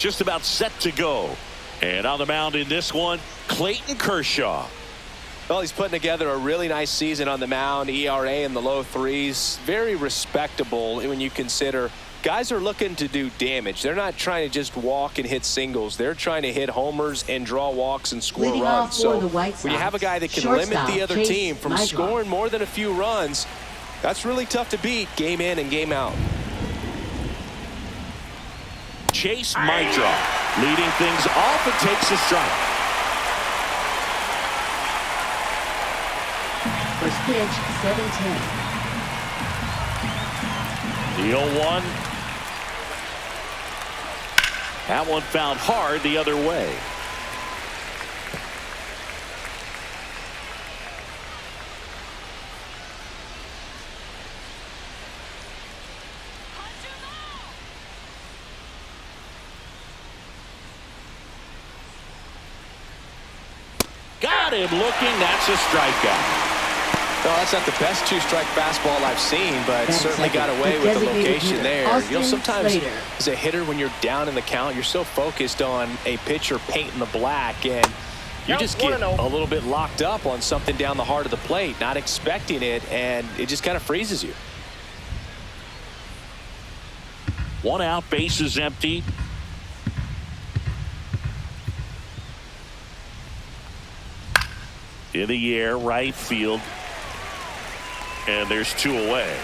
Just about set to go. And on the mound in this one, Clayton Kershaw. Well, he's putting together a really nice season on the mound. ERA in the low threes. Very respectable when you consider guys are looking to do damage. They're not trying to just walk and hit singles. They're trying to hit homers and draw walks and score runs. So when you have a guy that can limit the other team from scoring more than a few runs, that's really tough to beat game in and game out. Chase Mitra leading things off and takes a strike. First pitch, 7-10. The 0-1. That one found hard the other way. Got him looking. That's a strikeout. No, that's not the best two-strike fastball I've seen, but certainly got away with the location there. You know, sometimes as a hitter, when you're down in the count, you're so focused on a pitcher painting the black, and you just get a little bit locked up on something down the heart of the plate, not expecting it, and it just kind of freezes you. 1 out, bases empty. In the air, right field. And there's 2 away.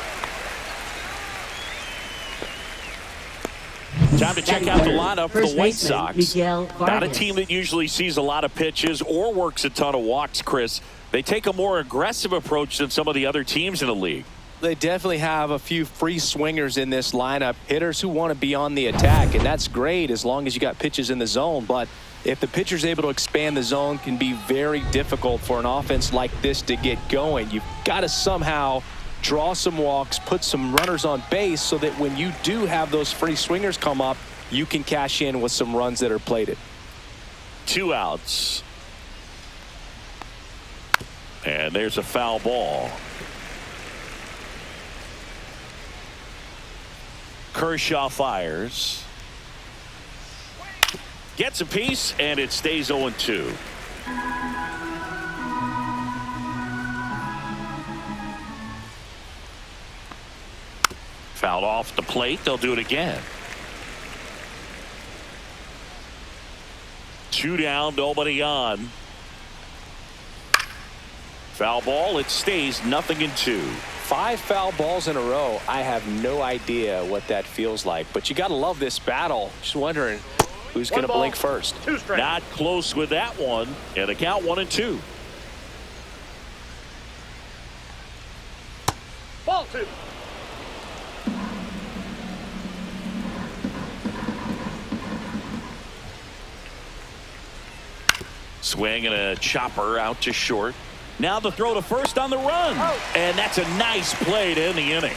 Time to check out the lineup for the White Sox. Not a team that usually sees a lot of pitches or works a ton of walks, Chris. They take a more aggressive approach than some of the other teams in the league. They definitely have a few free swingers in this lineup, hitters who want to be on the attack, and that's great as long as you got pitches in the zone. But if the pitcher's able to expand the zone, can be very difficult for an offense like this to get going. You've got to somehow draw some walks, put some runners on base so that when you do have those free swingers come up, you can cash in with some runs that are plated. 2 outs. And there's a foul ball. Kershaw fires. Gets a piece, and it stays 0-2. Fouled off the plate. They'll do it again. 2 down, nobody on. Foul ball. It stays 0-2. 5 foul balls in a row. I have no idea what that feels like, but you got to love this battle. Just wondering who's going to blink first. Not close with that one, and the count 1-2. Ball 2. Swing and a chopper out to short. Now the throw to first on the run. And that's a nice play to end the inning.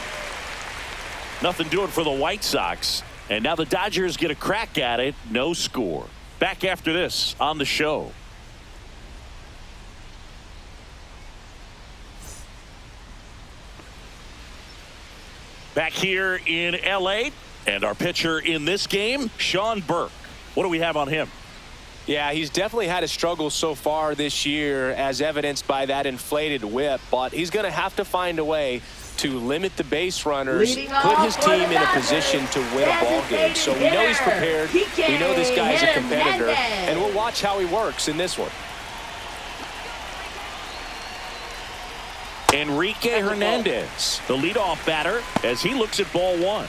Nothing doing for the White Sox. And now the Dodgers get a crack at it. No score. Back after this on the show. Back here in L.A. And our pitcher in this game, Sean Burke. What do we have on him? Yeah, he's definitely had a struggle so far this year, as evidenced by that inflated whip, but he's going to have to find a way to limit the base runners, put his team in a position to win a ball game. So we know he's prepared. We know this guy's a competitor, and we'll watch how he works in this one. Enrique Hernandez, the leadoff batter, as he looks at ball 1.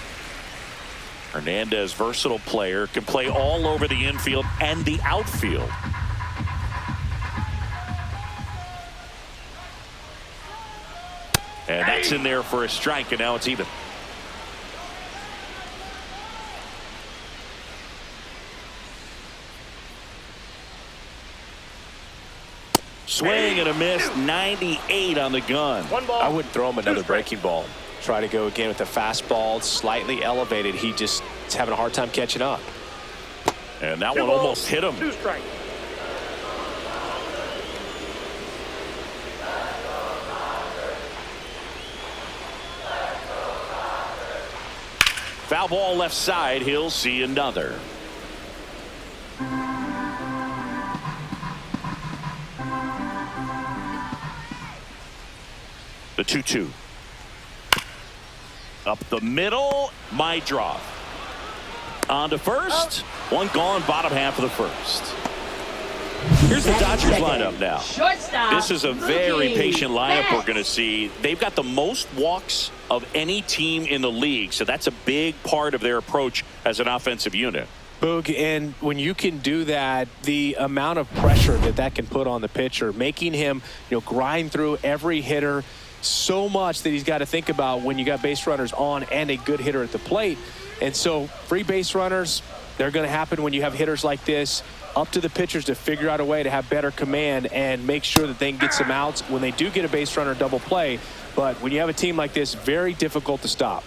Hernandez, versatile player, can play all over the infield and the outfield. And that's in there for a strike, and now it's even. Swing and a miss, 98 on the gun. I wouldn't throw him another breaking ball. Try to go again with the fastball, slightly elevated. He just is having a hard time catching up. And that one almost hit him. 2 strikes. Foul ball left side. He'll see another. 2-2. Up the middle, my draw. On to first. One gone, bottom half of the first. Here's the Dodgers lineup now. Shortstop. This is a very patient lineup we're going to see. They've got the most walks of any team in the league, so that's a big part of their approach as an offensive unit. Boog, and when you can do that, the amount of pressure that can put on the pitcher, making him, grind through every hitter so much that he's got to think about when you got base runners on and a good hitter at the plate. And so free base runners, they're going to happen when you have hitters like this. Up to the pitchers to figure out a way to have better command and make sure that they can get some outs when they do get a base runner double play. But when you have a team like this, very difficult to stop.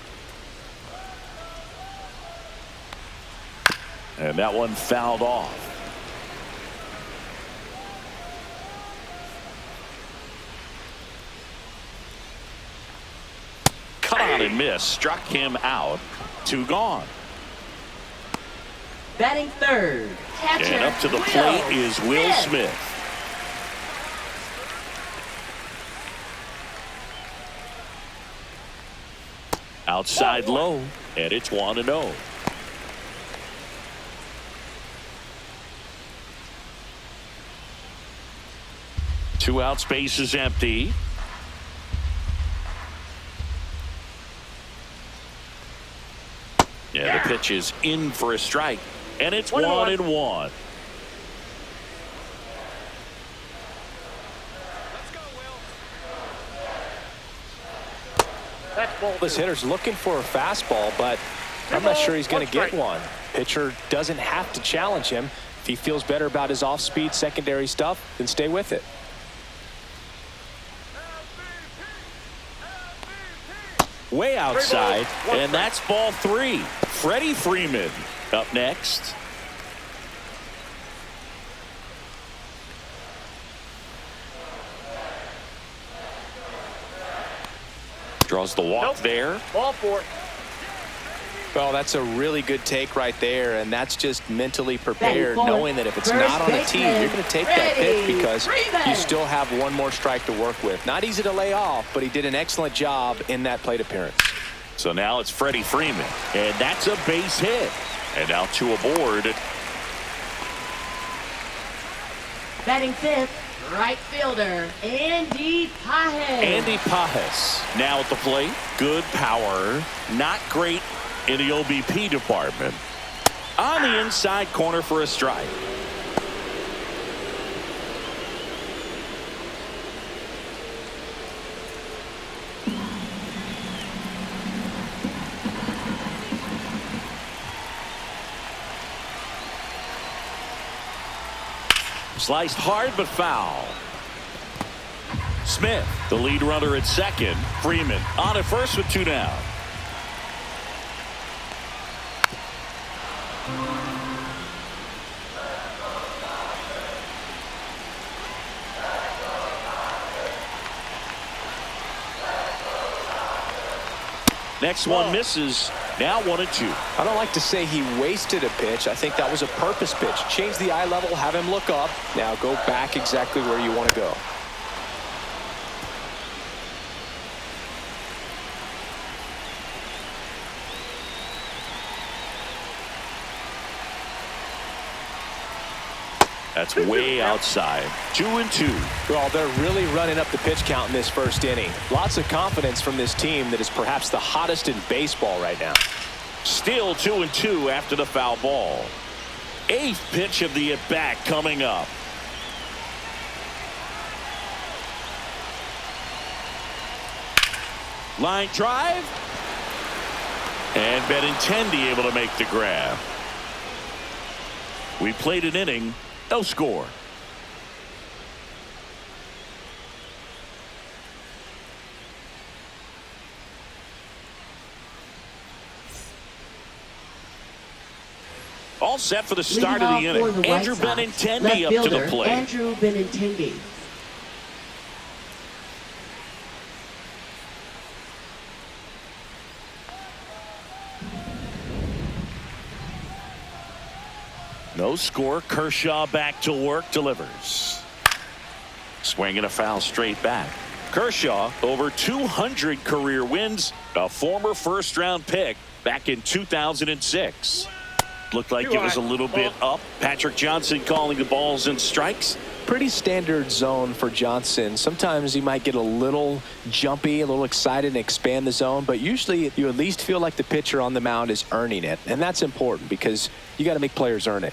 And that one fouled off. Cut on and miss. Struck him out. 2 gone. Batting third. Catcher. And up to the plate is Will Smith. Outside low, and it's 1-0. Two out, space is empty. Yeah, the pitch is in for a strike, and it's 1-1. This hitter's looking for a fastball, but I'm not sure he's going to get one. Pitcher doesn't have to challenge him. If he feels better about his off-speed secondary stuff, then stay with it. Way outside, and that's ball 3. Freddie Freeman up next. Draws the walk there. Ball 4. Well, that's a really good take right there, and that's just mentally prepared, knowing that if it's not on the tee, you're going to take that pitch because you still have one more strike to work with. Not easy to lay off, but he did an excellent job in that plate appearance. So now it's Freddie Freeman, and that's a base hit. And now 2 aboard. Batting fifth, right fielder, Andy Pajes. Andy Pajes now at the plate. Good power. Not great in the OBP department. On the inside corner for a strike. Sliced hard but foul. Smith, the lead runner at second. Freeman on at first with 2 down. Next one misses. Now 1-2. I don't like to say he wasted a pitch. I think that was a purpose pitch. Change the eye level, have him look up. Now go back exactly where you want to go. That's way outside. 2-2. Well, they're really running up the pitch count in this first inning. Lots of confidence from this team that is perhaps the hottest in baseball right now. Still 2-2 after the foul ball. 8th pitch of the at-bat coming up. Line drive. And Benintendi able to make the grab. We played an inning. No score. All set for the start of the inning. Andrew Benintendi up to the plate. Andrew Benintendi. No score. Kershaw back to work. Delivers. Swinging a foul straight back. Kershaw, over 200 career wins, a former first-round pick back in 2006. Looked like it was a little bit up. Patrick Johnson calling the balls and strikes. Pretty standard zone for Johnson. Sometimes he might get a little jumpy, a little excited and expand the zone, but usually you at least feel like the pitcher on the mound is earning it, and that's important because you got to make players earn it.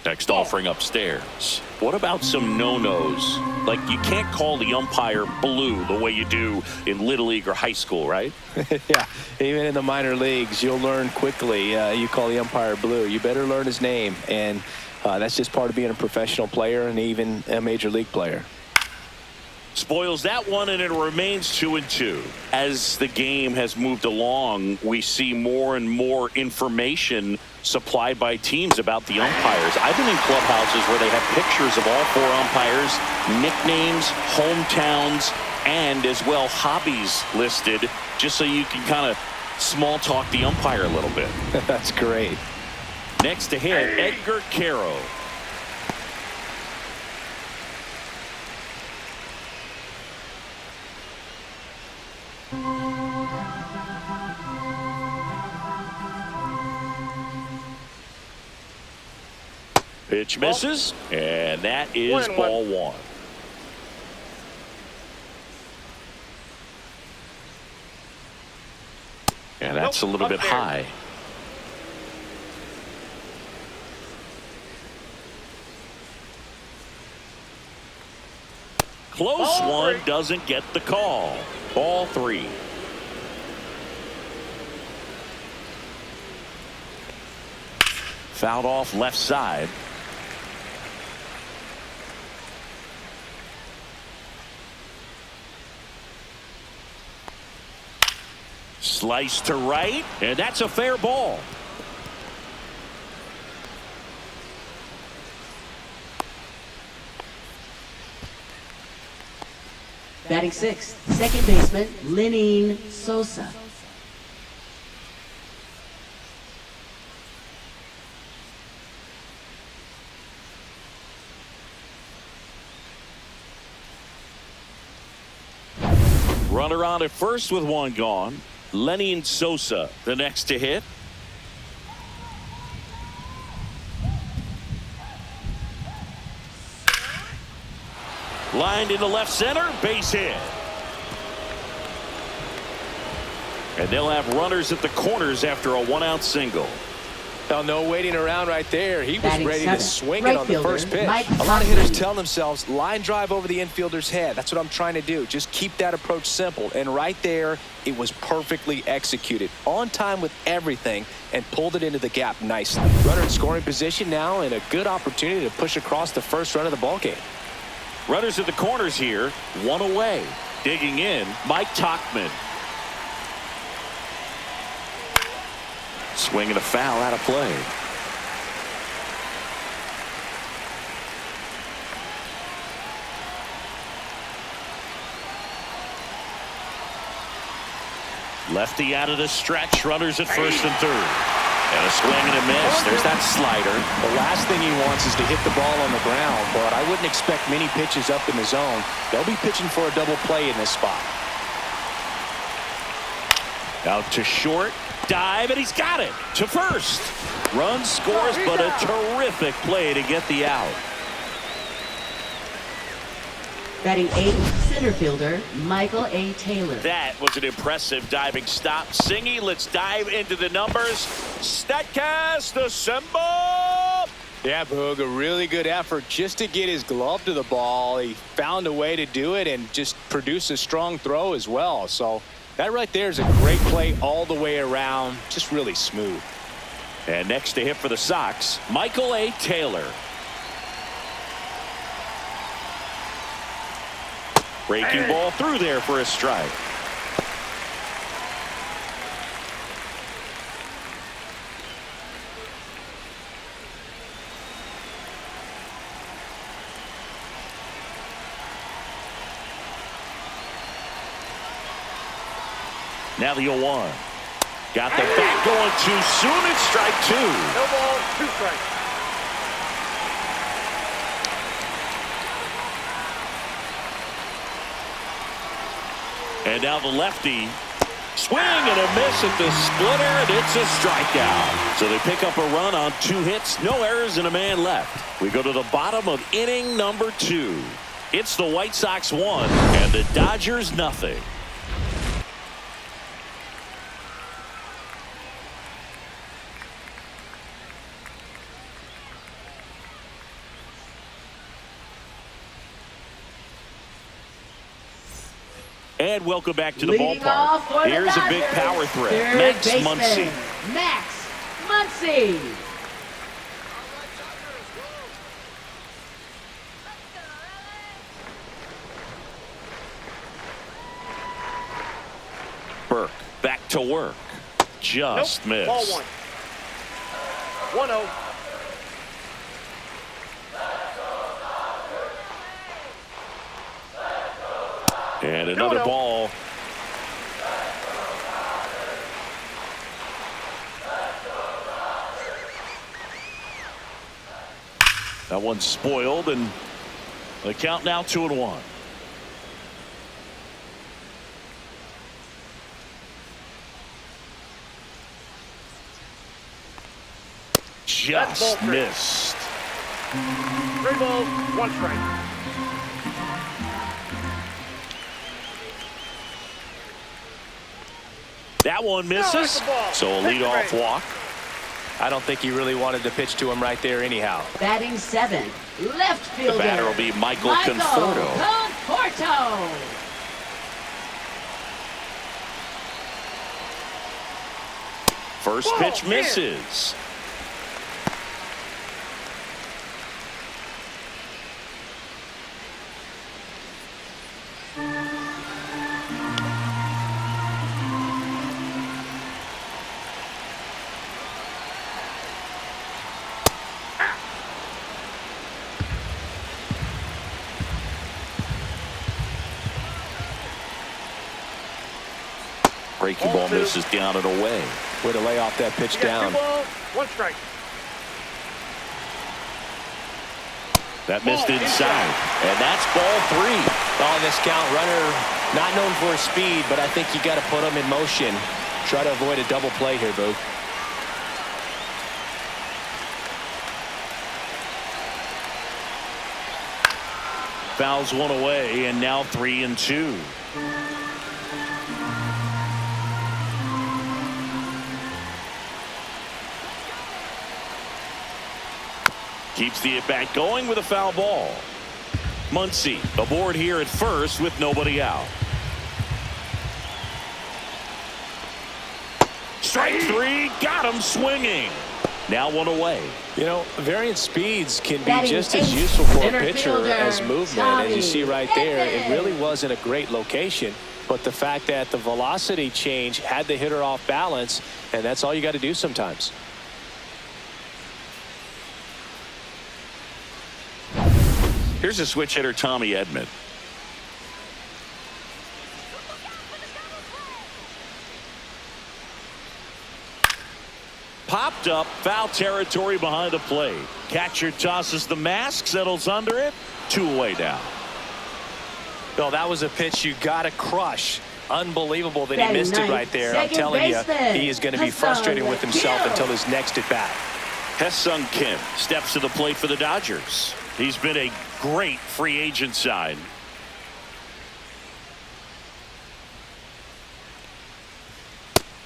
Next offering upstairs. What about some no-nos? Like, you can't call the umpire blue the way you do in Little League or high school, right? Yeah, even in the minor leagues, you'll learn quickly. You call the umpire blue. You better learn his name, and that's just part of being a professional player and even a major league player. Spoils that one, and it remains 2-2. As the game has moved along, we see more and more information supplied by teams about the umpires. I've been in clubhouses where they have pictures of all 4 umpires, nicknames, hometowns, and as well hobbies listed, just so you can kind of small talk the umpire a little bit. That's great. Next to hit, Edgar Caro. Pitch misses, and that is ball 1. And that's a little bit high. Close one, doesn't get the call. Ball 3. Fouled off left side. Slice to right, and that's a fair ball. Batting 6th, second baseman, Lenyn Sosa. Runner on at first with 1 gone. Lenyn Sosa, the next to hit. Lined into left center, base hit. And they'll have runners at the corners after a 1-out single. Now, no waiting around right there. He was Batting ready 7th, to swing right it on the first fielder, pitch. Mike A lot of hitters Hoffman. tell themselves, line drive over the infielder's head. That's what I'm trying to do. Just keep that approach simple. And right there, it was perfectly executed. On time with everything and pulled it into the gap nicely. Runner in scoring position now and a good opportunity to push across the first run of the ballgame. Runners at the corners here, 1 away. Digging in, Mike Tauchman. Swinging a foul out of play. Lefty out of the stretch, runners at first and third. And a swing and a miss. There's that slider. The last thing he wants is to hit the ball on the ground, but I wouldn't expect many pitches up in the zone. They'll be pitching for a double play in this spot. Out to short, dive, and he's got it to first. Run scores, but a terrific play to get the out. Batting 8th, center fielder, Michael A. Taylor. That was an impressive diving stop. Singy, let's dive into the numbers. Statcast assemble. Yeah, Boog, a really good effort just to get his glove to the ball. He found a way to do it and just produce a strong throw as well. So that right there is a great play all the way around. Just really smooth. And next to hit for the Sox, Michael A. Taylor. Breaking ball through there for a strike. Now the 0-1. Got the bat going too soon. It's strike 2. No ball, 2 strikes. And now the lefty. Swing and a miss at the splitter, and it's a strikeout. So they pick up a run on 2 hits, no errors, and a man left. We go to the bottom of inning number 2. It's the White Sox 1 and the Dodgers nothing. And welcome back to the ballpark. Here's a big power threat. Max Muncy. Max Muncy. Burke back to work. Just missed. Ball 1. 1-0. And another ball. That one's spoiled, and the count now 2-1. Just missed. 3 balls, 1 strike. That one misses. So a leadoff walk. I don't think he really wanted to pitch to him right there anyhow. Batting 7th, left fielder. The batter will be Michael Conforto. First pitch misses. Breaking ball misses down and away. Way to lay off that pitch down. 2 balls, 1 strike. That missed inside. And that's ball 3. On this count, runner not known for his speed, but I think you got to put him in motion. Try to avoid a double play here, Boo. Fouls one away, and now 3-2. Keeps the at-bat going with a foul ball. Muncy aboard here at first with nobody out. Strike 3, got him swinging. Now 1 away. You know, variant speeds can be just as useful for a pitcher as movement. As you see right there, it really wasn't a great location, but the fact that the velocity change had the hitter off balance, and that's all you got to do sometimes. Here's a switch hitter, Tommy Edman. Popped up, foul territory behind the plate. Catcher tosses the mask, settles under it. 2 away now. Well, that was a pitch you got to crush. Unbelievable that he missed it right there. I'm telling you, he is going to be frustrated with himself until his next at bat. Ha-Seong Kim steps to the plate for the Dodgers. He's been a great free agent sign.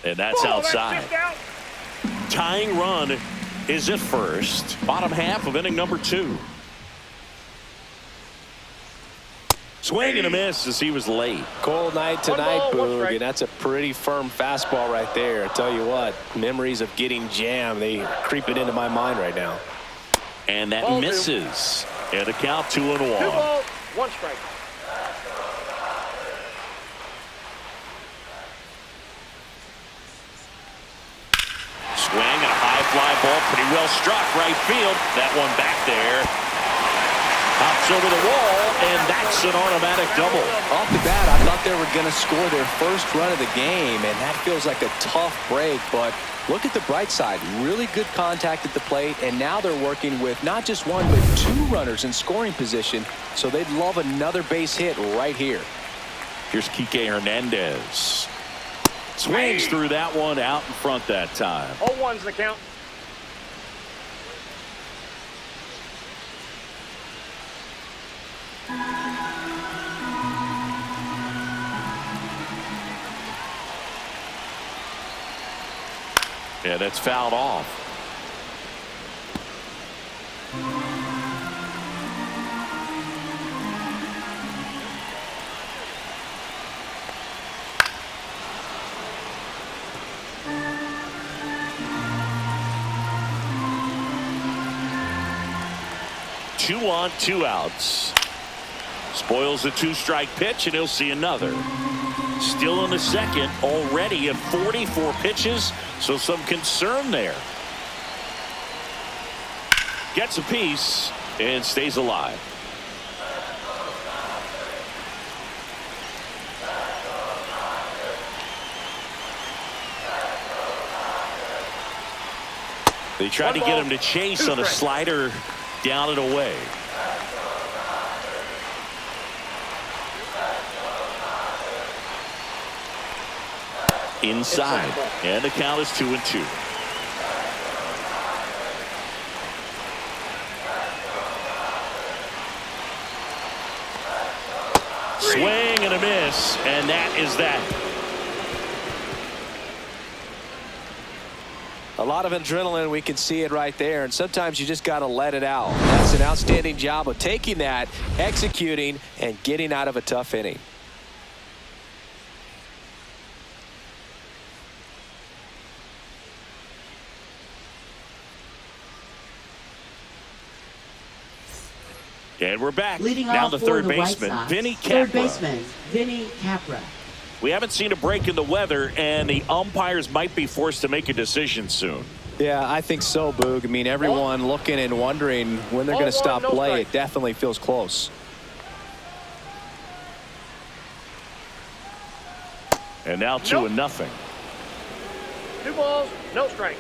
And that's outside. Tying run is at first. Bottom half of inning number 2. Swing and a miss as he was late. Cold night tonight, Boog, and that's a pretty firm fastball right there. I tell you what, memories of getting jammed, they creeping into my mind right now. And that misses. And a count 2-1. 2 balls, 1 strike. Swing and a high fly ball, pretty well struck right field. That one back there. Pops over the wall, and that's an automatic double. Off the bat, I thought they were going to score their first run of the game, and that feels like a tough break, but look at the bright side. Really good contact at the plate, and now they're working with not just 1, but 2 runners in scoring position, so they'd love another base hit right here. Here's Kike Hernandez. Swings through that one out in front that time. 0-1's the count. Yeah, that's fouled off. Two on, two outs. Spoils the two-strike pitch, and he'll see another. Still in the second, already at 44 pitches, so some concern there. Gets a piece and stays alive. They tried to get him to chase on a slider down and away. Inside, and the count is 2-2. Swing and a miss, and that is that. A lot of adrenaline, we can see it right there, and sometimes you just got to let it out. That's an outstanding job of taking that, executing, and getting out of a tough inning. And we're back. Leading now off the for third the White baseman, Sox, Vinny Capra. Third baseman, Vinny Capra. We haven't seen a break in the weather, and the umpires might be forced to make a decision soon. Yeah, I think so, Boog. I mean, everyone looking and wondering when they're going to stop play. It definitely feels close. And now 2-0. 2 balls, no strikes.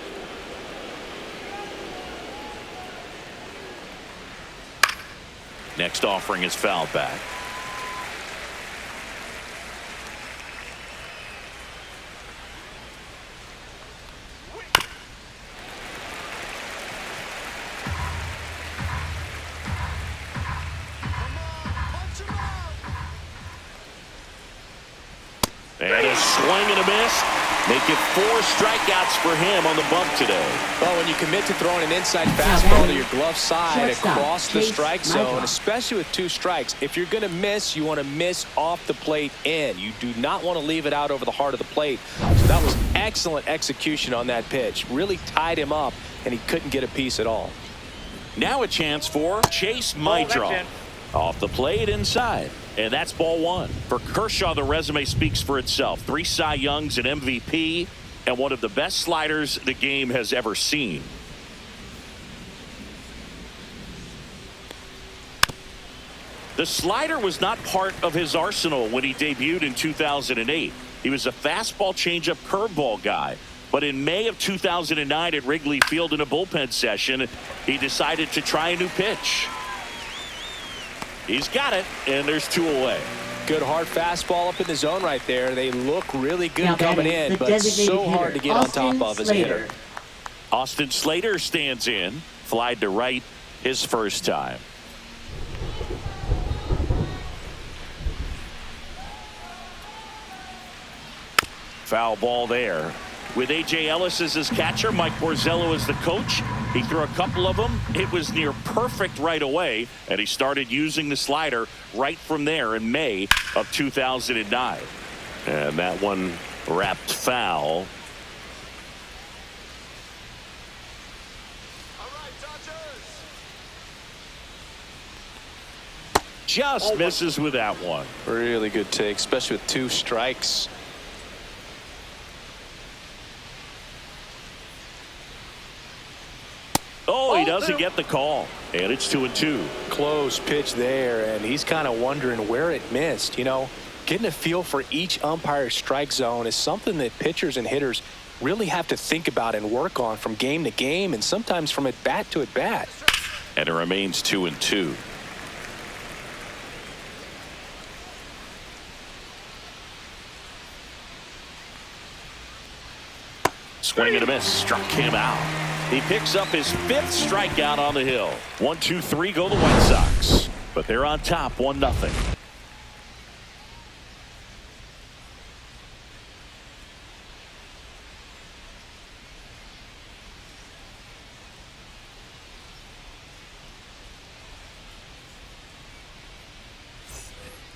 Next offering is fouled back. And a swing and a miss. Make it 4 strikeouts for him on the bump today. Well, when you commit to throwing an inside fastball to your glove side across the strike zone, especially with 2 strikes, if you're going to miss, you want to miss off the plate in. You do not want to leave it out over the heart of the plate. So that was excellent execution on that pitch. Really tied him up, and he couldn't get a piece at all. Now a chance for Chase Maidra. Off the plate inside. And that's ball 1. For Kershaw, the resume speaks for itself. 3 Cy Youngs, an MVP, and one of the best sliders the game has ever seen. The slider was not part of his arsenal when he debuted in 2008. He was a fastball, changeup, curveball guy. But in May of 2009 at Wrigley Field in a bullpen session, he decided to try a new pitch. He's got it, and there's 2 away. Good hard fastball up in the zone right there. They look really good coming in, but so hard to get on top of as a hitter. Austin Slater stands in. Flied to right his first time. Foul ball there. With A.J. Ellis as his catcher, Mike Borzello as the coach. He threw a couple of them. It was near perfect right away, and he started using the slider right from there in May of 2009. And that one wrapped foul. Just misses with that one. Really good take, especially with 2 strikes. Oh, he doesn't get the call. And it's 2-2. Close pitch there, and he's kind of wondering where it missed. You know, getting a feel for each umpire's strike zone is something that pitchers and hitters really have to think about and work on from game to game, and sometimes from at bat to at bat. And it remains 2-2. Swing and a miss. Struck him out. He picks up his 5th strikeout on the hill. 1, 2, 3 go the White Sox. But they're on top 1-0.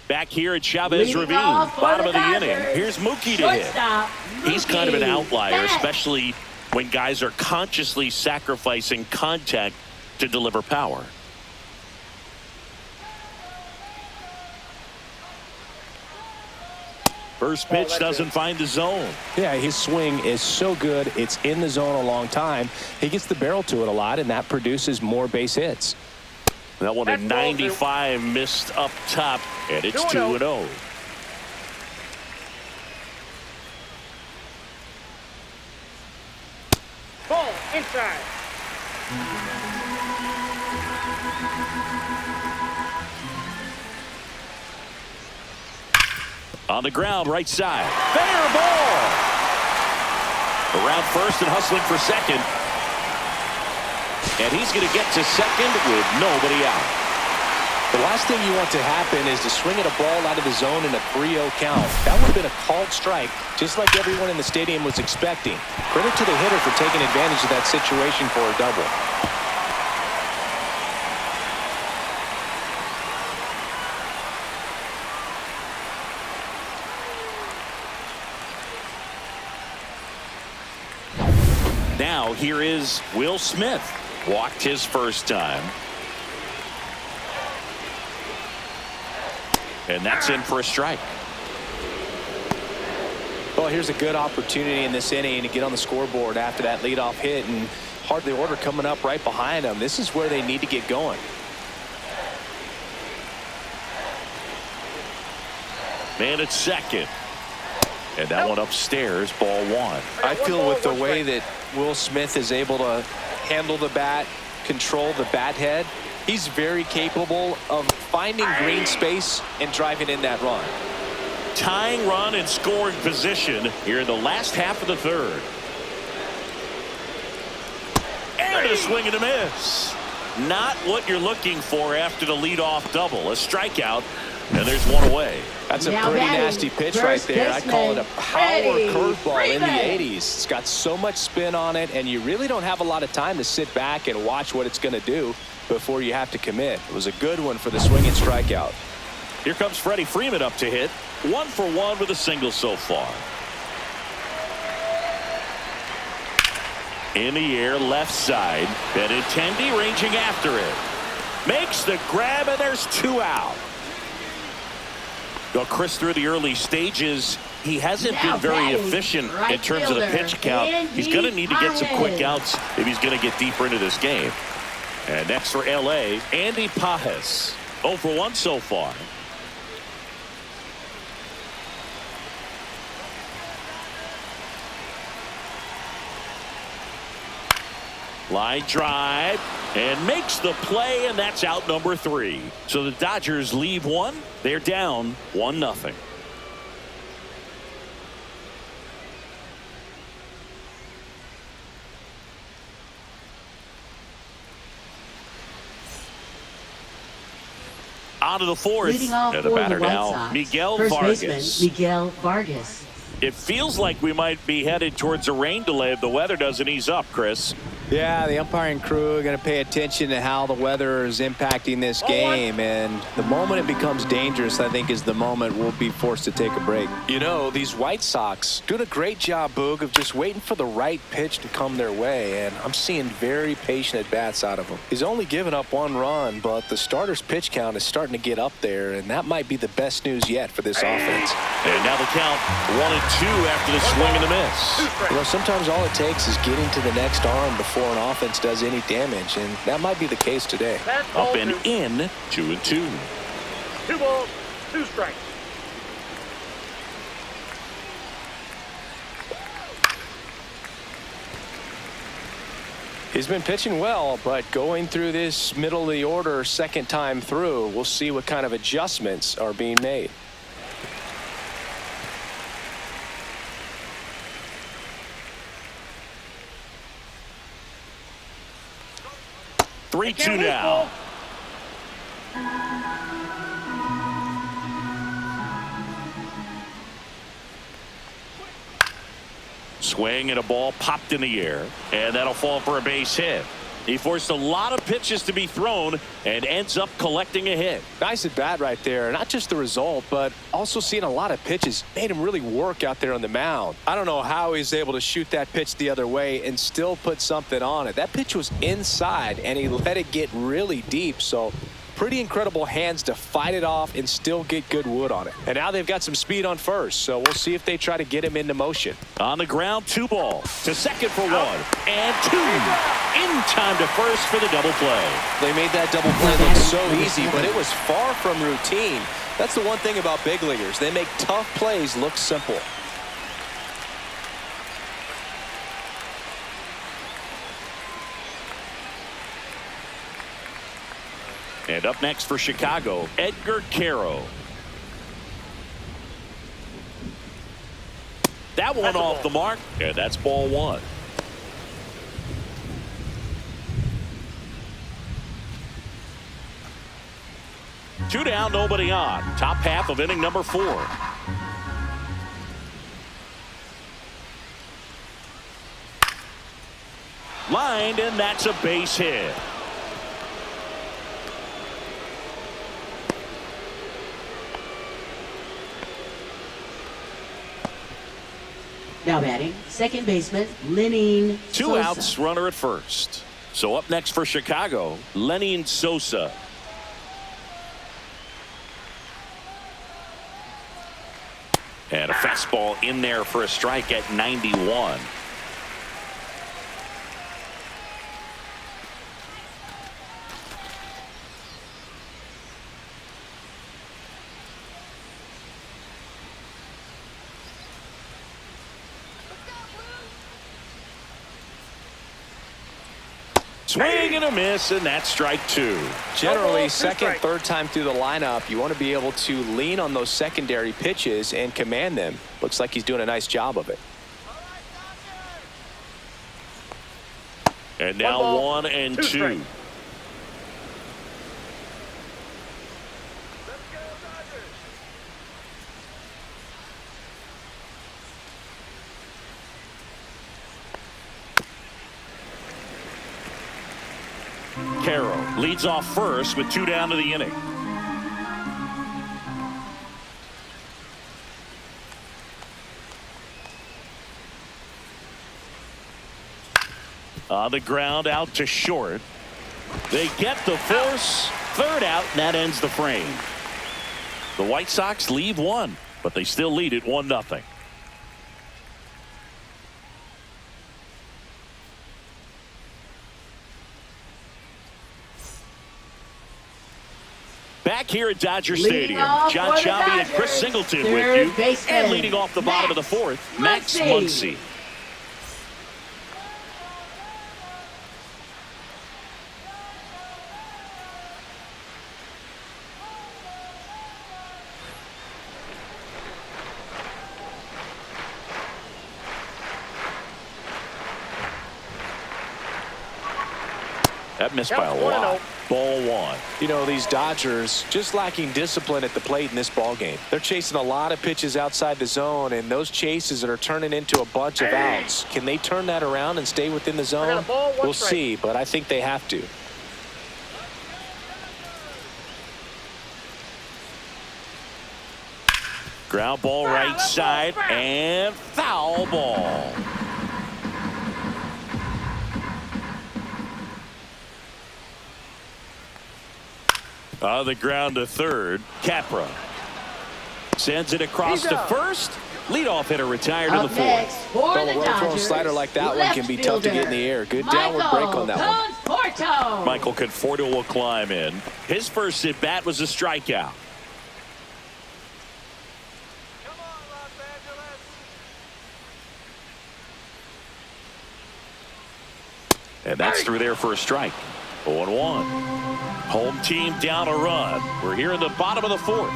Back here at Chavez Ravine, bottom of the inning. Here's Mookie to hit. He's kind of an outlier, especially when guys are consciously sacrificing contact to deliver power. First pitch doesn't find the zone. Yeah, his swing is so good. It's in the zone a long time. He gets the barrel to it a lot, and that produces more base hits. That one at 95 missed up top, and it's 2-0. Ball inside. On the ground, right side. Fair ball. Around first and hustling for second. And he's going to get to second with nobody out. The last thing you want to happen is to swing at a ball out of the zone in a 3-0 count. That would have been a called strike, just like everyone in the stadium was expecting. Credit to the hitter for taking advantage of that situation for a double. Now here is Will Smith. Walked his first time. And that's in for a strike. Well, here's a good opportunity in this inning to get on the scoreboard after that leadoff hit, and hardly order coming up right behind them. This is where they need to get going. Man at second. And that one upstairs, ball 1. I feel with the way that Will Smith is able to handle the bat, control the bat head, he's very capable of finding green space and driving in that run. Tying run in scoring position here in the last half of the third. And a swing and a miss. Not what you're looking for after the leadoff double. A strikeout, and there's one away. That's a pretty nasty pitch right there. I call it a power curveball in the 80s. It's got so much spin on it, and you really don't have a lot of time to sit back and watch what it's going to do before you have to commit. It was a good one for the swing and strikeout. Here comes Freddie Freeman up to hit. 1 for 1 with a single so far. In the air, left side. Benintendi ranging after it. Makes the grab, and there's 2 out. Well, Chris, through the early stages, he hasn't been very efficient in terms of the pitch count. He's going to need to get some quick outs if he's going to get deeper into this game. And next for L.A., Andy Pajes. 0 for 1 so far. Line drive, and makes the play, and that's out number 3. So the Dodgers leave 1. They're down 1-0. On to the 4th. Leading off And the for batter the White now, Sox, Miguel first Vargas. baseman, Miguel Vargas. It feels like we might be headed towards a rain delay if the weather doesn't ease up, Chris. Yeah, the umpiring crew are going to pay attention to how the weather is impacting this game, and the moment it becomes dangerous, I think, is the moment we'll be forced to take a break. You know, these White Sox doing a great job, Boog, of just waiting for the right pitch to come their way, and I'm seeing very patient at-bats out of him. He's only given up 1 run, but the starter's pitch count is starting to get up there, and that might be the best news yet for this offense. And now the count 1-2 after the swing and the miss. You know, sometimes all it takes is getting to the next arm before an offense does any damage, and that might be the case today. Up and in, 2-2. 2 balls, 2 strikes. He's been pitching well, but going through this middle of the order second time through, we'll see what kind of adjustments are being made. 3-2 now. Swing and a ball popped in the air, and that'll fall for a base hit. He forced a lot of pitches to be thrown and ends up collecting a hit. Nice at bat right there. Not just the result, but also seeing a lot of pitches made him really work out there on the mound. I don't know how he's able to shoot that pitch the other way and still put something on it. That pitch was inside, and he let it get really deep. So pretty incredible hands to fight it off and still get good wood on it. And now they've got some speed on first, so we'll see if they try to get him into motion. On the ground, 2 ball. To second for 1 and 2. In time to first for the double play. They made that double play look so easy, but it was far from routine. That's the one thing about big leaguers. They make tough plays look simple. And up next for Chicago, Edgar Caro. That one off the mark, and that's ball 1. Two down, nobody on. Top half of inning number 4. Lined, and that's a base hit. Now batting, second baseman, Lenyn 2 Sosa. outs, runner at first. So up next for Chicago, Lenyn Sosa. And a fastball in there for a strike at 91. Swing and a miss, and that's strike 2. Generally, second, third time through the lineup, you want to be able to lean on those secondary pitches and command them. Looks like he's doing a nice job of it. And now 1 and 2. Caro leads off first with 2 down to the inning. On the ground, out to short. They get the force. Third out, and that ends the frame. The White Sox leave 1, but they still lead it 1-0. Back here at Dodger Stadium, John Sciambi and Chris Singleton with you. And leading off the bottom of the 4th, Max Muncy. That missed by a lot. Ball 1. You know, these Dodgers just lacking discipline at the plate in this ball game. They're chasing a lot of pitches outside the zone, and those chases are turning into a bunch of outs. Can they turn that around and stay within the zone? We'll see, but I think they have to. Ground ball right side, and foul ball. On the ground to third, Capra sends it across to first. Leadoff hitter retired in the 4th. Well, a well-thrown slider like that one can be tough to get in the air. Good downward break on that one. Michael Conforto will climb in. His first at bat was a strikeout. And that's through there for a strike. 0-1. Home team down a run. We're here in the bottom of the 4th.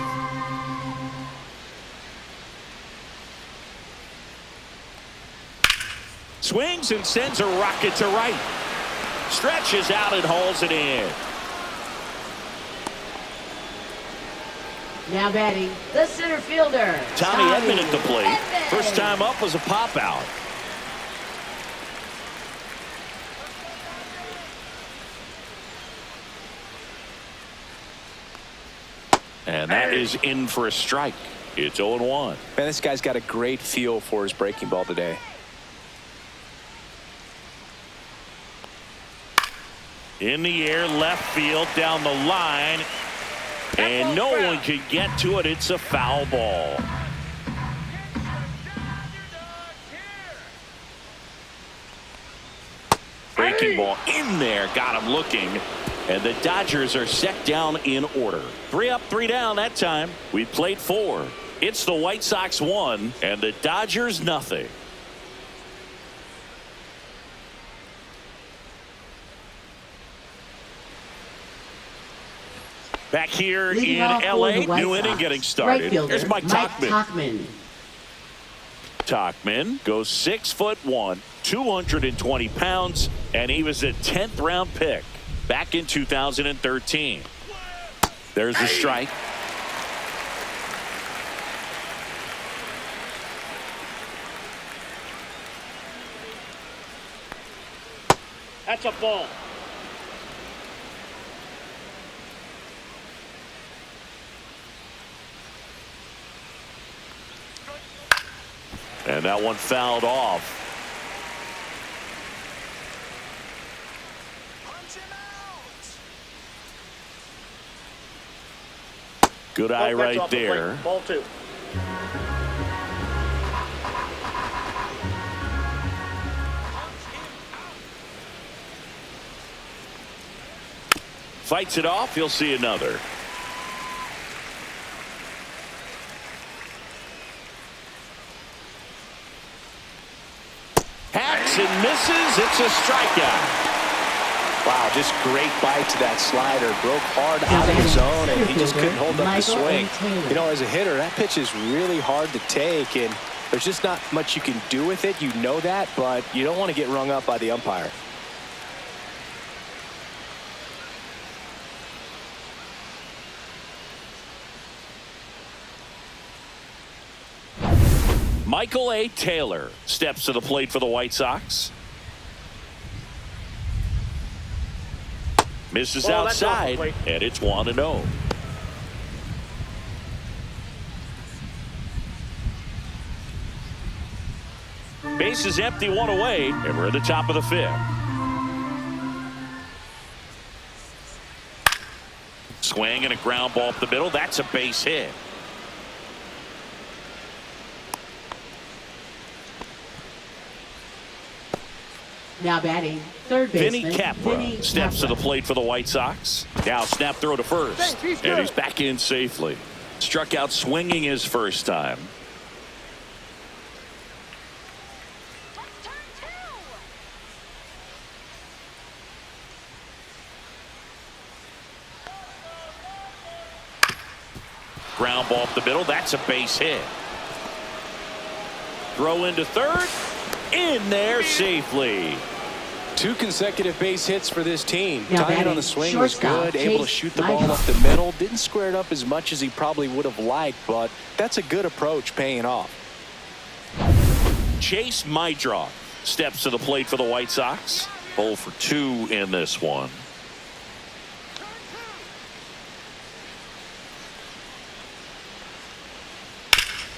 Swings and sends a rocket to right. Stretches out and hauls it in. Now batting, the center fielder, Tommy Edman at the plate. Edman. First time up was a pop out. And that is in for a strike. It's 0-1. Man, this guy's got a great feel for his breaking ball today. In the air, left field, down the line. And no one can get to it. It's a foul ball. Breaking ball in there. Got him looking. And the Dodgers are set down in order. 3 up, 3 down that time. We played 4. It's the White Sox 1 and the Dodgers nothing. Back here Leading in off for LA, the White new inning Sox, getting started. right fielder, Here's Mike Tauchman. Tauchman goes 6'1", 220 pounds, and he was a 10th round pick back in 2013. There's a strike. That's a ball. And that one fouled off. Good eye right there. Ball 2. Fights it off. He'll see another. Hacks and misses. It's a strikeout. Wow, just great bite to that slider. Broke hard out of the zone, and he just couldn't hold up the swing. You know, as a hitter, that pitch is really hard to take, and there's just not much you can do with it. You know that, but you don't want to get rung up by the umpire. Michael A. Taylor steps to the plate for the White Sox. Misses outside, and it's 1-0. Base is empty, 1 away, and we're at the top of the 5th. Swing and a ground ball up the middle. That's a base hit. Now batting, third baseman, Vinny Capra steps to the plate for the White Sox. Now snap throw to first, and he's back in safely. Struck out swinging his first time. Ground ball up the middle. That's a base hit. Throw into third. In there safely. 2 consecutive base hits for this team. Now Timing on the swing was good. Able to shoot the ball up the middle. Didn't square it up as much as he probably would have liked, but that's a good approach, paying off. Chase Mydroff steps to the plate for the White Sox. 0 for 2 in this one.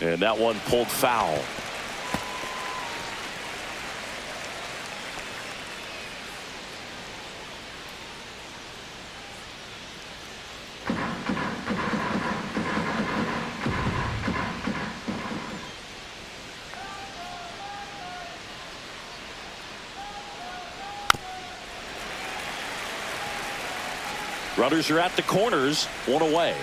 And that one pulled foul. Runners are at the corners, 1 away.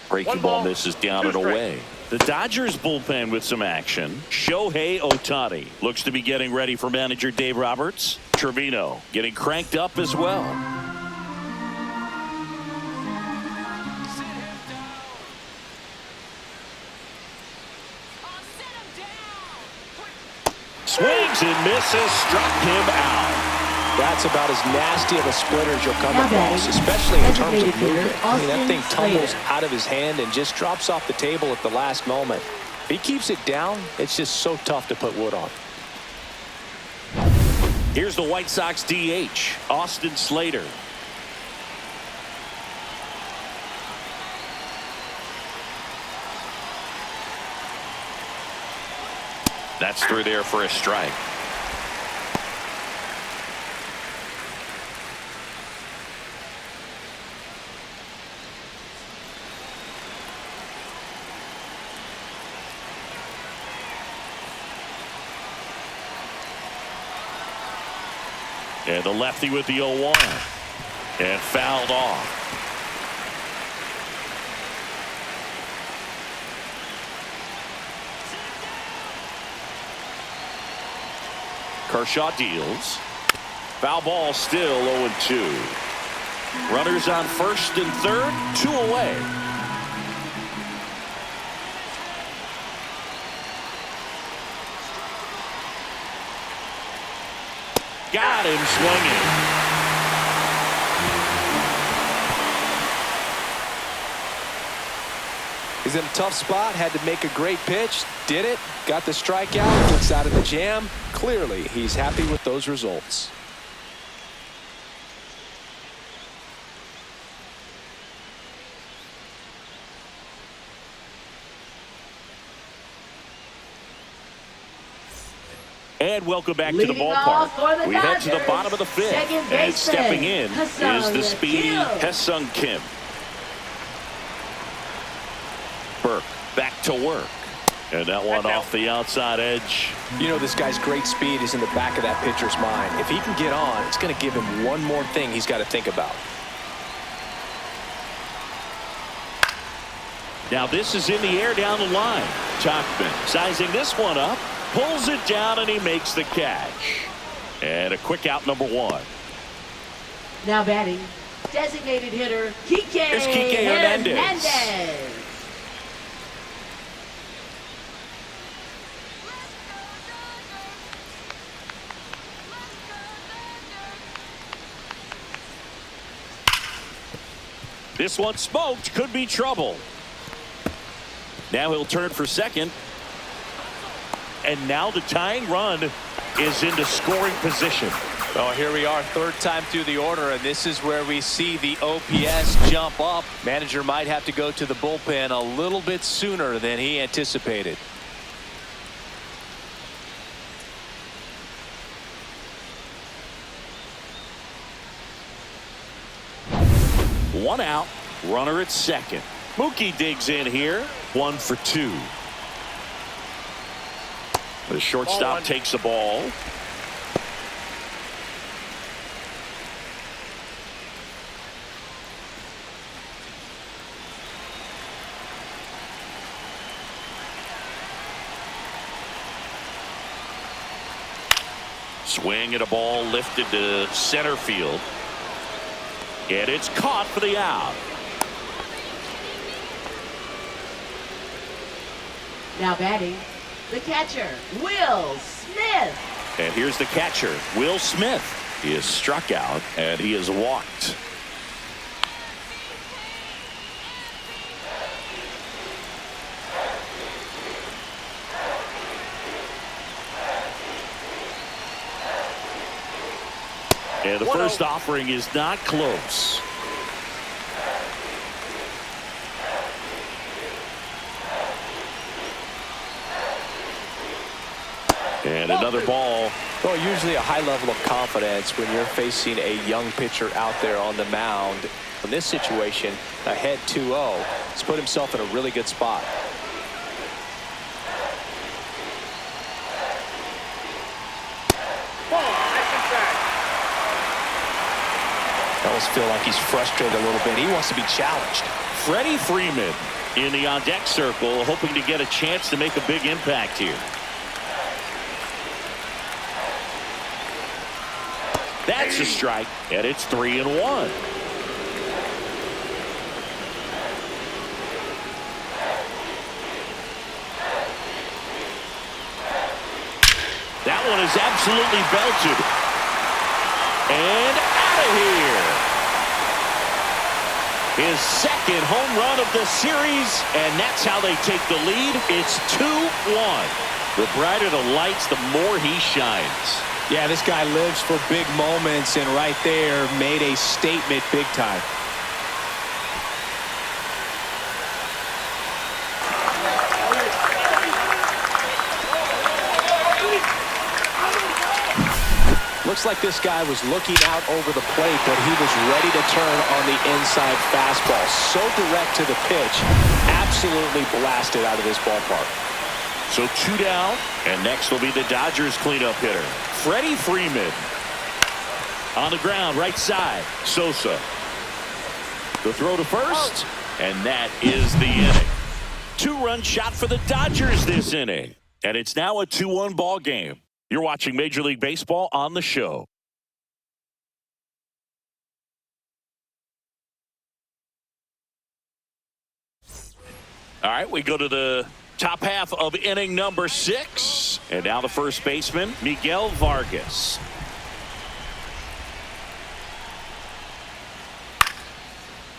Breaking ball misses down and away. The Dodgers bullpen with some action. Shohei Ohtani looks to be getting ready for manager Dave Roberts. Trevino getting cranked up as well. Swings and misses, struck him out. That's about as nasty of a splitter as you'll come Now across, batting, especially in terms designated of hitter, movement. I mean, that thing Austin tumbles Slater. out of his hand and just drops off the table at the last moment. If he keeps it down, it's just so tough to put wood on. Here's the White Sox DH, Austin Slater. That's through there for a strike. And the lefty with the 0-1. And fouled off. Kershaw deals. Foul ball still 0-2. Runners on first and third, 2 away. Got him swinging. He's in a tough spot, had to make a great pitch, did it, got the strikeout, gets out of the jam. Clearly, he's happy with those results. And welcome back to the Leading off for ballpark. the We head to the Dodgers, bottom of the fifth. second And baseman, stepping in is the Ha-Seong speedy Kim. Ha-Seong Kim. Burke back to work. And that one off the outside edge. You know, this guy's great speed is in the back of that pitcher's mind. If he can get on, it's going to give him one more thing he's got to think about. Now this is in the air down the line. Tachman sizing this one up. Pulls it down and he makes the catch. And a quick out, number 1. Now batting, designated hitter, Kike It's Kike Hernandez. Hernandez. This one smoked, could be trouble. Now he'll turn for second. And now the tying run is into scoring position. Oh, here we are, third time through the order, and this is where we see the OPS jump up. Manager might have to go to the bullpen a little bit sooner than he anticipated. One out, runner at second. Mookie digs in here, 1 for 2. The shortstop takes the ball. Swing and a ball lifted to center field. And it's caught for the out. Now batting, the catcher, Will Smith. And here's the catcher, Will Smith. He is struck out and he is walked. And the first offering is not close. And another ball. Well, usually a high level of confidence when you're facing a young pitcher out there on the mound. In this situation, ahead 2-0, he's put himself in a really good spot. I almost feel like he's frustrated a little bit. He wants to be challenged. Freddie Freeman in the on-deck circle, hoping to get a chance to make a big impact here. That's a strike, and it's 3-1. That one is absolutely belted. And out of here. His second home run of the series, and that's how they take the lead. It's 2-1. The brighter the lights, the more he shines. Yeah, this guy lives for big moments, and right there made a statement big time. Looks like this guy was looking out over the plate, but he was ready to turn on the inside fastball. So direct to the pitch. Absolutely blasted out of this ballpark. So 2 down, and next will be the Dodgers cleanup hitter, Freddie Freeman. On the ground, right side, Sosa. The throw to first, and that is the inning. 2-run shot for the Dodgers this inning, and it's now a 2-1 ball game. You're watching Major League Baseball on the show. All right, we go to the top half of inning number 6. And now the first baseman, Miguel Vargas.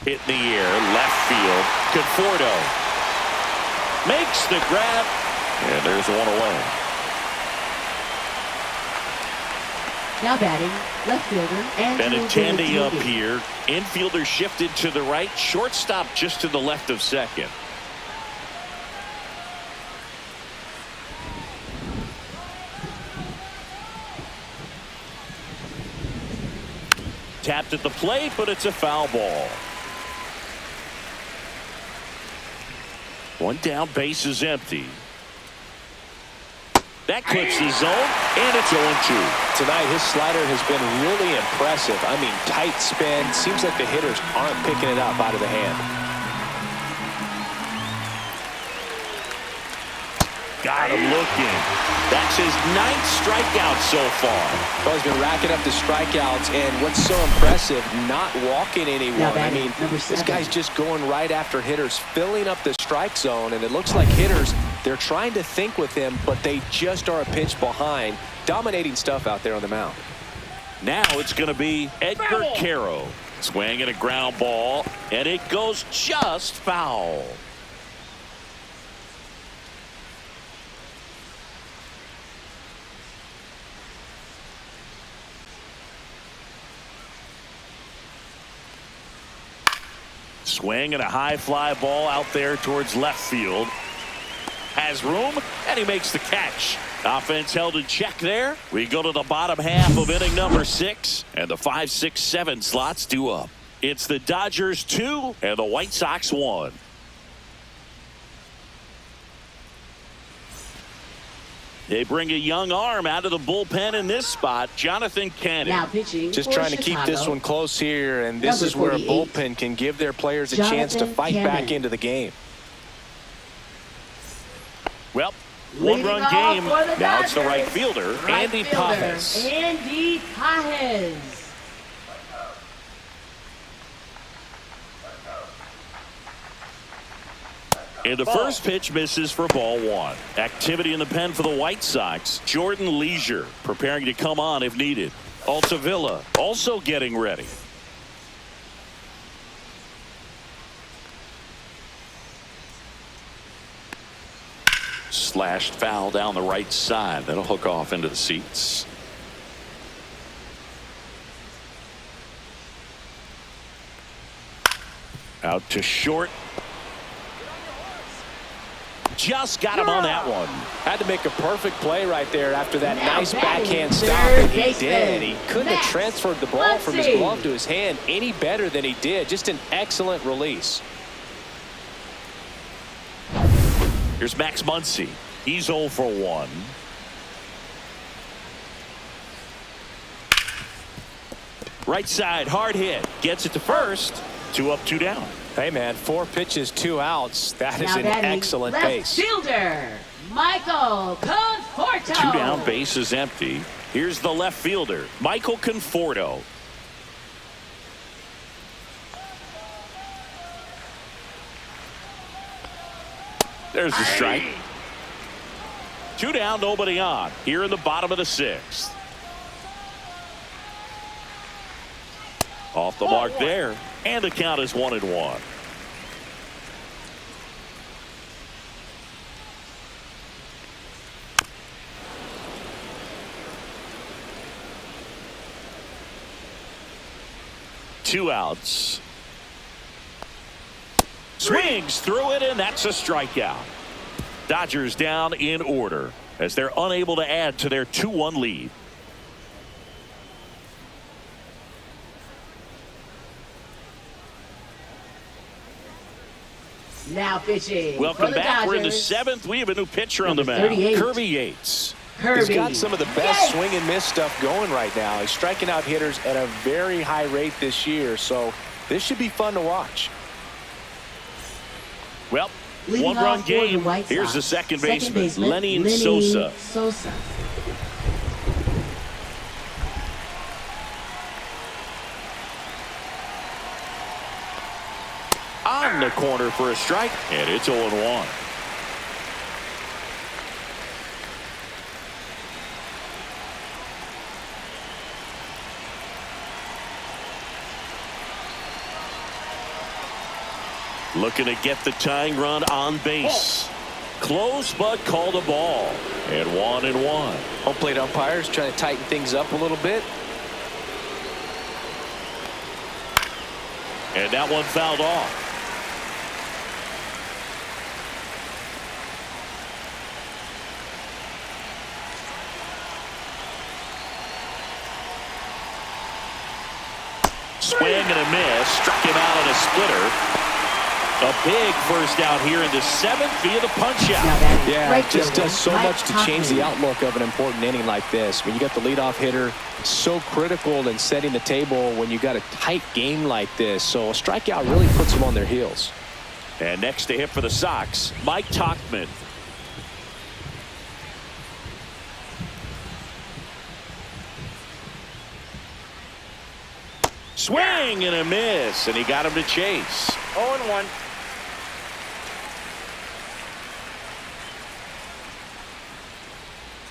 Hit in the air, left field. Conforto makes the grab, and there's one away. Now batting, left fielder, Benintendi up here. Infielder shifted to the right. Shortstop just to the left of second. Tapped at the plate, but it's a foul ball. 1 down, base is empty. That clips the zone, and it's 0-2. Tonight, his slider has been really impressive. I mean, tight spin. Seems like the hitters aren't picking it up out of the hand. Got him looking. That's his 9th strikeout so far. Well, he's been racking up the strikeouts, and what's so impressive, not walking anyone. I mean, this guy's just going right after hitters, filling up the strike zone, and it looks like hitters, they're trying to think with him, but they just are a pitch behind. Dominating stuff out there on the mound. Now it's going to be Edgar Caro. Swinging a ground ball, and it goes just foul. Swing and a high fly ball out there towards left field. Has room, and he makes the catch. Offense held in check there. We go to the bottom half of inning number 6, and the 5, 6, 7 slots due up. It's the Dodgers 2 and the White Sox 1. They bring a young arm out of the bullpen in this spot, Jonathan Cannon. Now pitching Just for trying to keep Chicago. this one close here, and this Number is where a 48, bullpen can give their players a Jonathan chance to fight Cannon. back into the game. Well, Leading 1-run off game. for the Now it's the Dodgers, right fielder, right Andy fielder, Pajes. Andy Pajes. And the first pitch misses for ball 1. Activity in the pen for the White Sox. Jordan Leisure preparing to come on if needed. Altavilla also getting ready. Slashed foul down the right side. That'll hook off into the seats. Out to short. Just got him on that one. Had to make a perfect play right there after that Now nice batting, backhand stop, third and he baseman, did. He couldn't have Max transferred the ball from his Muncy. glove to his hand any better than he did. Just an excellent release. Here's Max Muncy. He's 0 for 1. Right side, hard hit. Gets it to first. 2 up, 2 down. Hey, man, 4 pitches, 2 outs. That is Now an batting, excellent left base. fielder, Michael Conforto. 2 down, base is empty. Here's the left fielder, Michael Conforto. There's the strike. Two down, nobody on. Here in the bottom of the sixth. Off the mark there. And the count is 1-1. Two outs. Swings through it, and that's a strikeout. Dodgers down in order as they're unable to add to their 2-1 lead. Now pitching. Welcome back. Dodgers. We're in the seventh. We have a new pitcher on the Number mound. 38. Kirby Yates. He's got some of the best swing and miss stuff going right now. He's striking out hitters at a very high rate this year, so this should be fun to watch. Well, Leading one-run off for the game. White Here's Sox. the second baseman, Second Lenny Sosa. On the corner for a strike, and it's 0-1. Looking to get the tying run on base. Close, but called a ball. And 1-1. Home plate umpires trying to tighten things up a little bit. And that one fouled off. Swing and a miss. Struck him out on a splitter. A big first out here in the seventh via the punch out. Yeah, it just does so much to change the outlook of an important inning like this. When you got the leadoff hitter, so critical in setting the table when you got a tight game like this. So a strikeout really puts them on their heels. And next to hit for the Sox, Mike Tauchman. Swing and a miss, and he got him to chase. 0-1.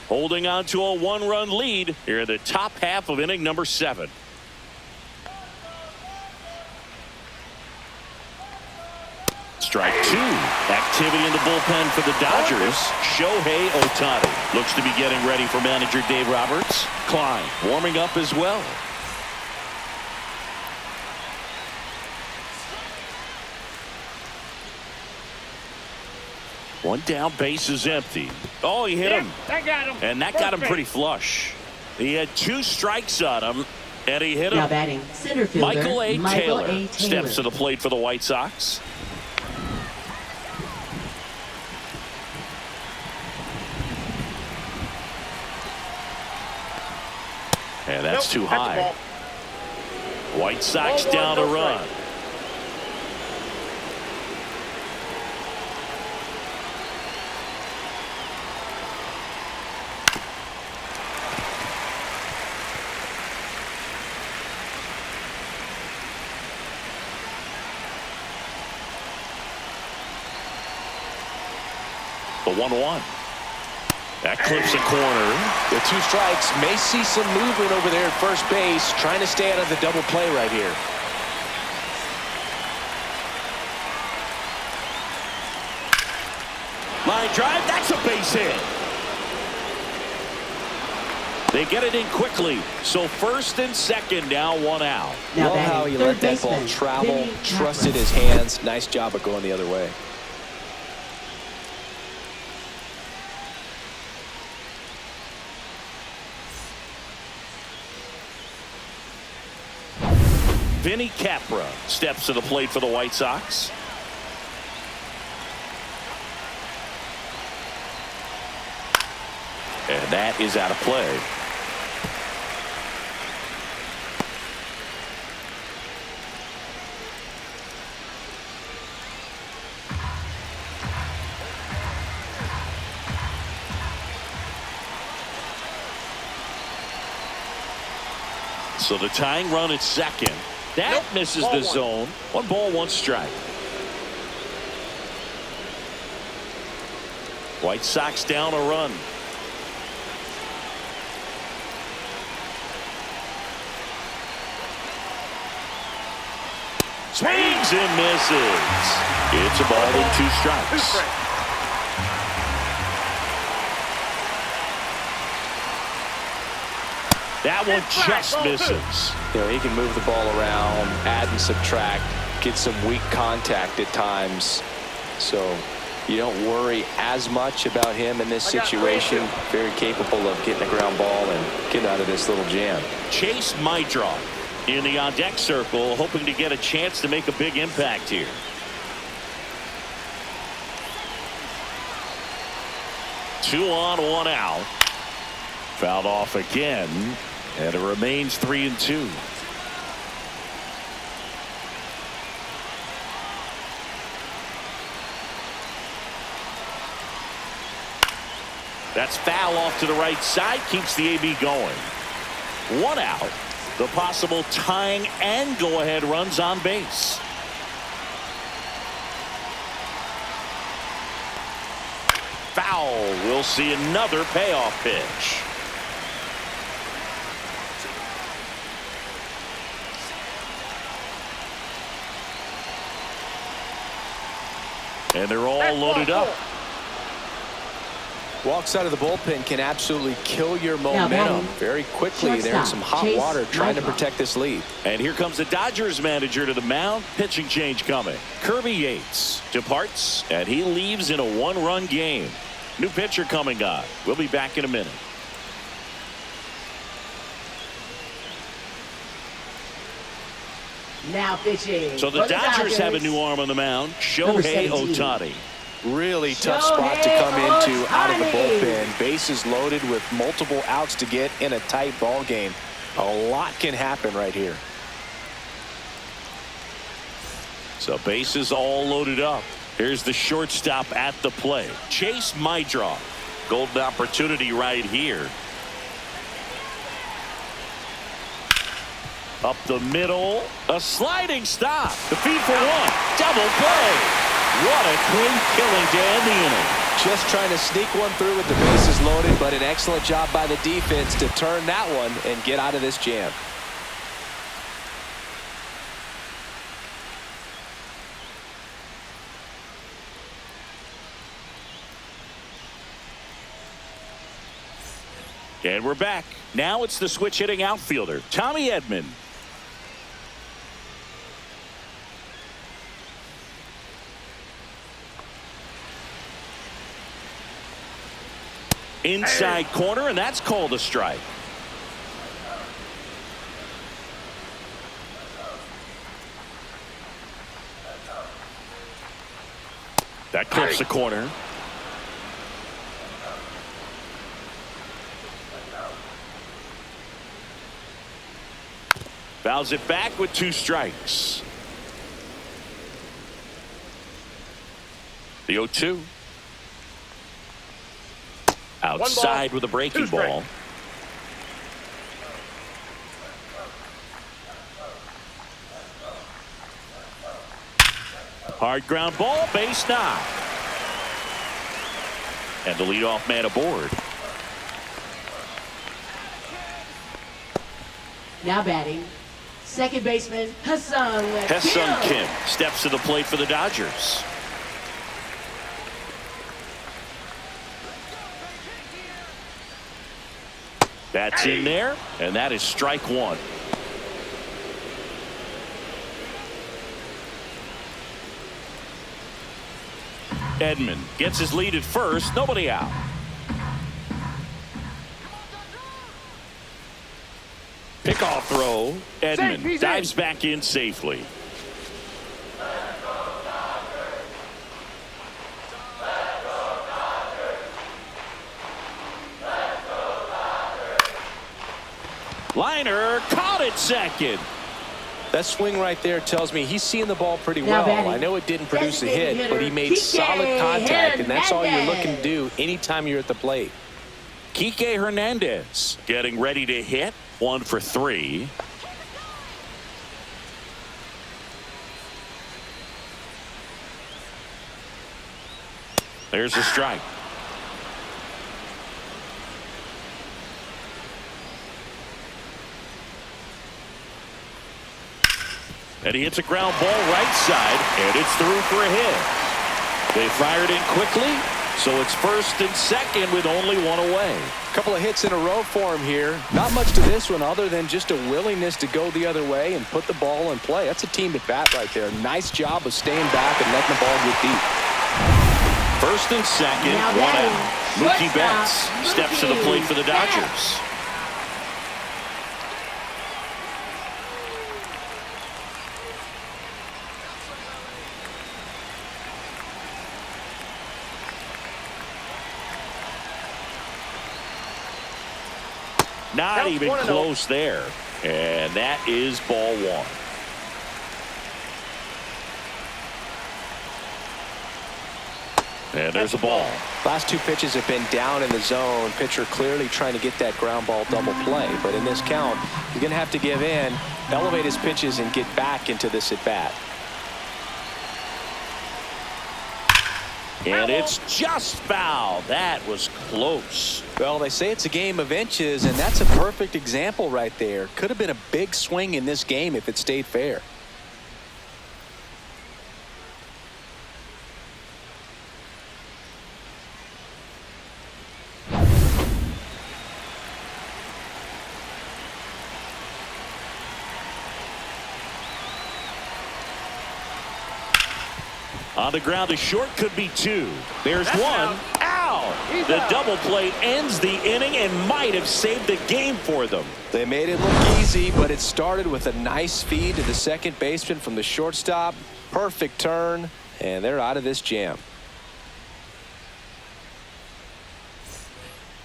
Holding on to a one-run lead here in the top half of inning number 7. Strike 2. Activity in the bullpen for the Dodgers. Shohei Ohtani looks to be getting ready for manager Dave Roberts. Klein warming up as well. One down, base is empty. Oh, he hit him. I got him. And that got him pretty flush. He had 2 strikes on him, and he hit him. Now batting center fielder Michael A. Taylor Taylor steps to the plate for the White Sox. And that's too high. White Sox down a run. The 1-1. That clips a corner. The 2 strikes may see some movement over there at first base, trying to stay out of the double play right here. Line drive, that's a base hit. They get it in quickly. So first and second, now 1 out. Love how he let that ball travel, trusted his hands. Nice job of going the other way. Vinny Capra steps to the plate for the White Sox. And that is out of play. So the tying run at second. That misses the zone. 1 ball, 1 strike. White Sox down a run. swings and misses. It's a ball and 2 strikes. That one just misses. You know, he can move the ball around, add and subtract, get some weak contact at times. So you don't worry as much about him in this situation. Very capable of getting a ground ball and getting out of this little jam. Chase Mydroff in the on-deck circle, hoping to get a chance to make a big impact here. Two on, 1 out. Fouled off again, and it remains 3-2. That's foul off to the right side, keeps the AB going. 1 out. The possible tying and go-ahead runs on base. Foul. We'll see another payoff pitch. And they're all loaded up. Walks out of the bullpen can absolutely kill your momentum very quickly. They're in some hot water trying to protect this lead. And here comes the Dodgers manager to the mound. Pitching change coming. Kirby Yates departs, and he leaves in a 1-run game. New pitcher coming on. We'll be back in a minute. Now pitching. So the Dodgers have a new arm on the mound. Shohei Ohtani. Really tough spot to come into out of the bullpen. Bases loaded with multiple outs to get in a tight ball game. A lot can happen right here. So bases all loaded up. Here's the shortstop at the plate. Chase Mydroff. Golden opportunity right here. Up the middle. A sliding stop. The feed for 1. Double play. What a clean killing to end the inning. Just trying to sneak one through with the bases loaded, but an excellent job by the defense to turn that one and get out of this jam. And we're back. Now it's the switch hitting outfielder, Tommy Edman. Inside corner, and that's called a strike. That clips the corner. Fouls it back with 2 strikes. The 0-2. Outside with a breaking ball. Hard ground ball, base knock. And the leadoff man aboard. Now batting, second baseman Hassan Kim steps to the plate for the Dodgers. That's in there, and that is strike 1. Edman gets his lead at first, nobody out. Pickoff throw. Edman dives back in safely. Liner caught it second. That swing right there tells me he's seeing the ball pretty well. I know it didn't produce a hit, but he made solid contact, and that's all you're looking to do anytime you're at the plate. Kike Hernandez getting ready to hit. 1 for 3. There's a strike. And he hits a ground ball right side, and it's through for a hit. They fired in quickly, so it's first and second with only one away. A couple of hits in a row for him here. Not much to this one other than just a willingness to go the other way and put the ball in play. That's a team at bat right there. Nice job of staying back and letting the ball get deep. First and second, one out. Mookie Betts steps to the plate for the Dodgers. Not even close there. And that is ball one. And there's a ball. Last two pitches have been down in the zone. Pitcher clearly trying to get that ground ball double play. But in this count, he's going to have to give in, elevate his pitches, and get back into this at bat. And it's just foul. That was close. Well, they say it's a game of inches, and that's a perfect example right there. Could have been a big swing in this game if it stayed fair. On the ground, the short could be two. There's one. Out. The double play ends the inning and might have saved the game for them. They made it look easy, but it started with a nice feed to the second baseman from the shortstop. Perfect turn, and they're out of this jam.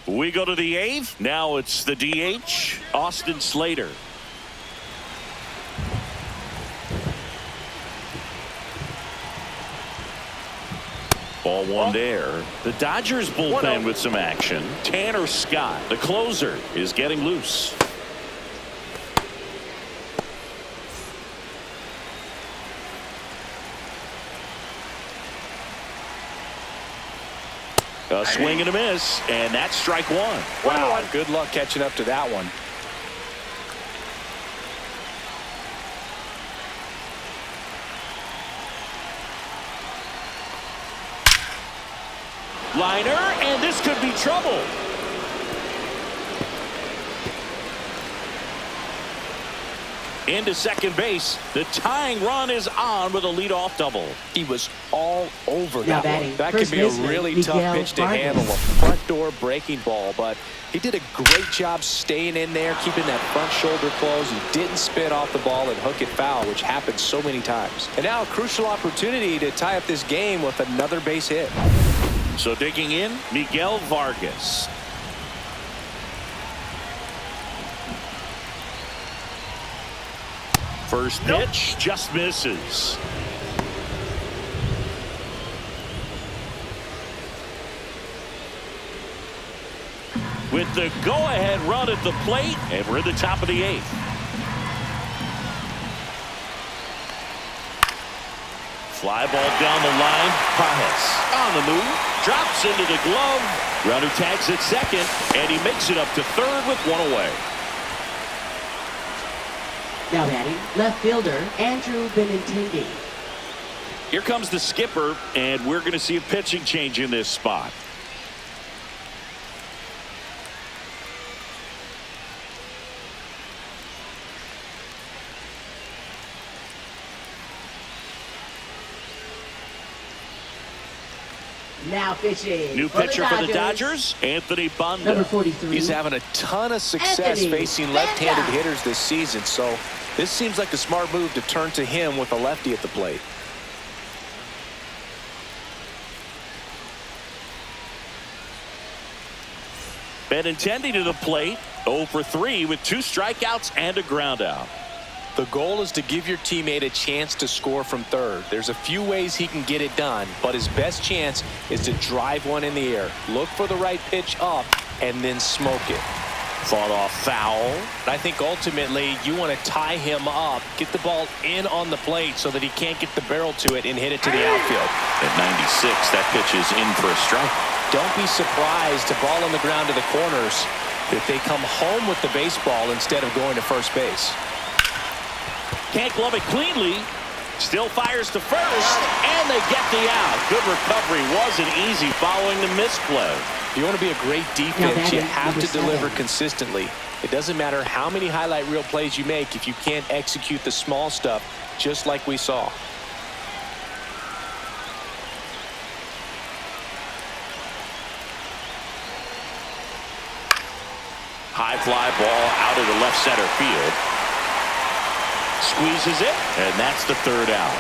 We go to the eighth. Now it's the DH, Austin Slater. Ball one there. The Dodgers bullpen with some action. Tanner Scott, the closer, is getting loose. A swing and a miss, and that's strike one. Wow, good luck catching up to that one. Liner, and this could be trouble. Into second base. The tying run is on with a leadoff double. He was all over that one. That could be a really tough pitch to handle, a front door breaking ball, but he did a great job staying in there, keeping that front shoulder closed. He didn't spin off the ball and hook it foul, which happens so many times. And now a crucial opportunity to tie up this game with another base hit. So digging in, Miguel Vargas. First pitch just misses. With the go-ahead run at the plate, and we're at the top of the eighth. Fly ball down the line. Pajes on the move. Drops into the glove. Runner tags at second, and he makes it up to third with one away. Now batting, left fielder Andrew Benintendi. Here comes the skipper, and we're going to see a pitching change in this spot. Now pitching. New pitcher for the Dodgers, Anthony Banda. Number 43. He's having a ton of success facing left-handed hitters this season, so this seems like a smart move to turn to him with a lefty at the plate. Benintendi to the plate, 0 for 3 with 2 strikeouts and a ground out. The goal is to give your teammate a chance to score from third. There's a few ways he can get it done, but his best chance is to drive one in the air. Look for the right pitch up and then smoke it. Fought off foul. I think ultimately you want to tie him up, get the ball in on the plate so that he can't get the barrel to it and hit it to the outfield. At 96, that pitch is in for a strike. Don't be surprised to ball on the ground to the corners if they come home with the baseball instead of going to first base. can't glove it cleanly. Still fires to first, and they get the out. Good recovery. Wasn't easy following the misplay. If you want to be a great defense, you have to deliver consistently. It doesn't matter how many highlight reel plays you make if you can't execute the small stuff, just like we saw. High fly ball out of the left center field. Squeezes it, and that's the third out.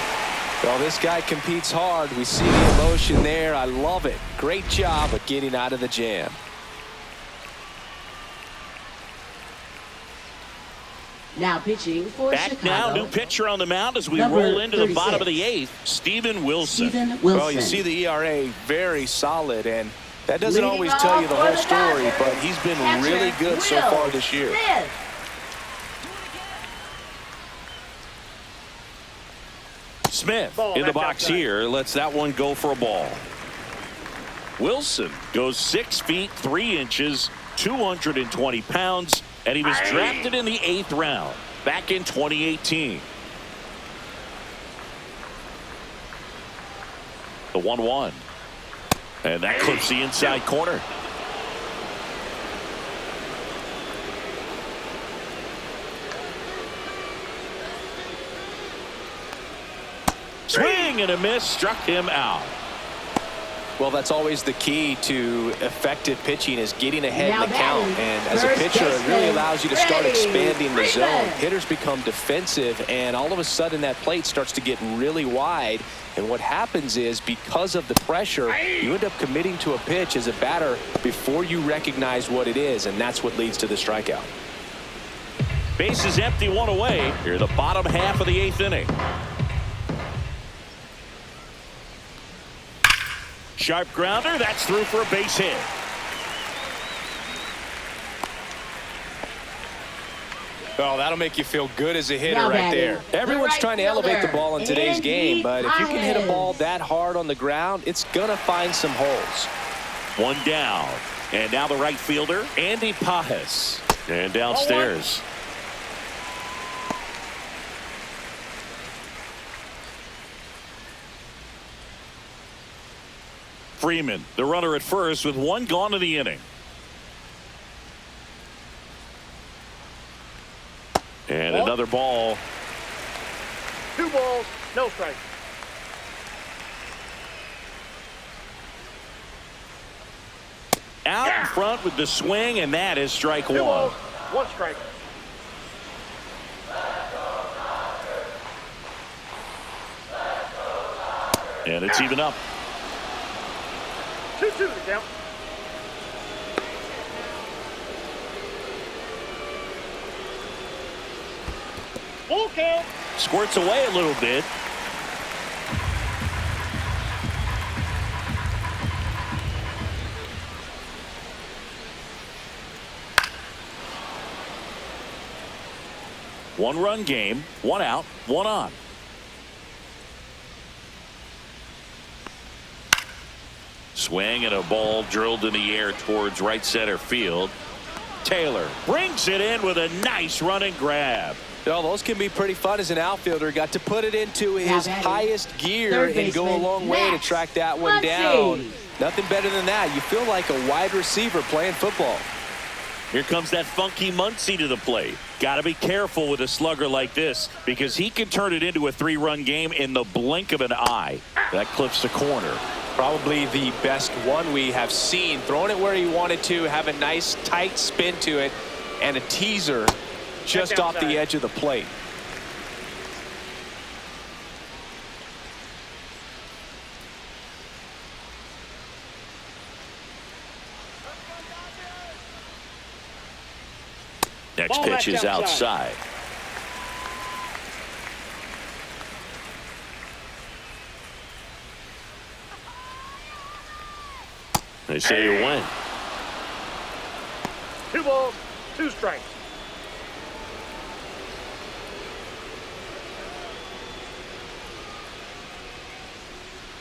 Well, this guy competes hard. We see the emotion there. I love it. Great job of getting out of the jam. Now pitching for Back Chicago. now, new pitcher on the mound as we Number roll into the 36. bottom of the eighth. Steven Wilson. Well, you see the ERA very solid, and that doesn't Leading always tell you the off whole for the story, Dodgers, but he's been catcher, really good so Will far this year. Smith. Smith Ball, in the that's box outside. here. Lets that one go for a ball. Wilson goes 6 feet 3 inches, 220 pounds, and he was drafted in the 8th round back in 2018. The 1-1. And that clips the inside corner. Swing and a miss, struck him out. Well, that's always the key to effective pitching, is getting ahead Now in the count. batting, And as a first pitcher, it really baseman, allows you to start Freddie expanding the zone. Freeman. Hitters become defensive, and all of a sudden that plate starts to get really wide. And what happens is, because of the pressure, you end up committing to a pitch as a batter before you recognize what it is, and that's what leads to the strikeout. Bases empty, one away. Here, the bottom half of the 8th inning. Sharp grounder, that's through for a base hit. Oh, that'll make you feel good as a hitter Now right batting, there. the Everyone's right trying to elevate the fielder, ball in today's Andy game, but if you can hit a Paez. ball that hard on the ground, it's going to find some holes. One down. And now the right fielder, Andy Paez. And downstairs. Freeman, the runner at first with one gone in the inning. And Ball. another ball. 2 balls, no strikes. Out in front with the swing, and that is strike 2 one. balls, 1 strike. And it's even up. 2-2 to count. Full count. Squirts away a little bit. One-run game, 1 out, 1 on. Swing and a ball drilled in the air towards right center field. Taylor brings it in with a nice running grab. Well, those can be pretty fun as an outfielder. Got to put it into his batting, highest gear third and go a baseman, long way to Max track that one Muncy. down. Nothing better than that. You feel like a wide receiver playing football. Here comes that funky Muncy to the plate. Got to be careful with a slugger like this because he can turn it into a 3-run game in the blink of an eye. That clips the corner. Probably the best one we have seen. Throwing it where he wanted to, have a nice tight spin to it, and a teaser just off the edge of the plate. Next Ball pitch back is outside. outside. They say you win. 2 balls, 2 strikes.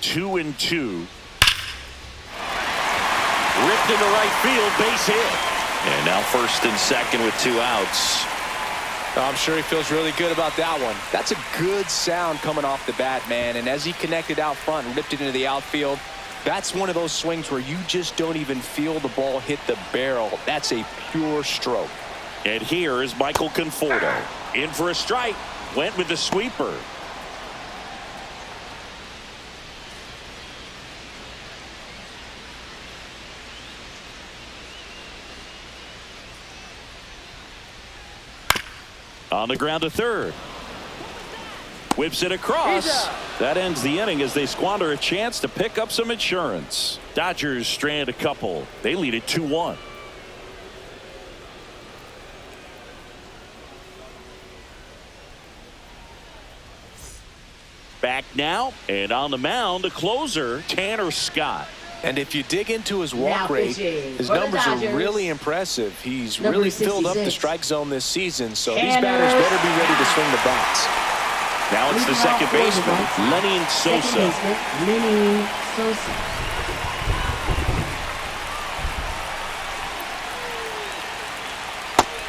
Two and two. Ripped into right field, base hit. And now first and second with 2 outs. I'm sure he feels really good about that one. That's a good sound coming off the bat, man. And as he connected out front and ripped it into the outfield, that's one of those swings where you just don't even feel the ball hit the barrel. That's a pure stroke. And here is Michael Conforto. In for a strike. Went with the sweeper. On the ground to third. Whips it across. That ends the inning as they squander a chance to pick up some insurance. Dodgers strand a couple. They lead it 2-1. Back now, and on the mound, the closer, Tanner Scott. And if you dig into his walk Now rate, pitching his for the numbers are Dodgers. really impressive. He's Number really filled up the 66. strike zone this season, so these Tanner batters better be ready to swing the bats. Now it's the Leading second off for the baseman, White Sox. Lenny Second Sosa. baseman, Lenny Sosa.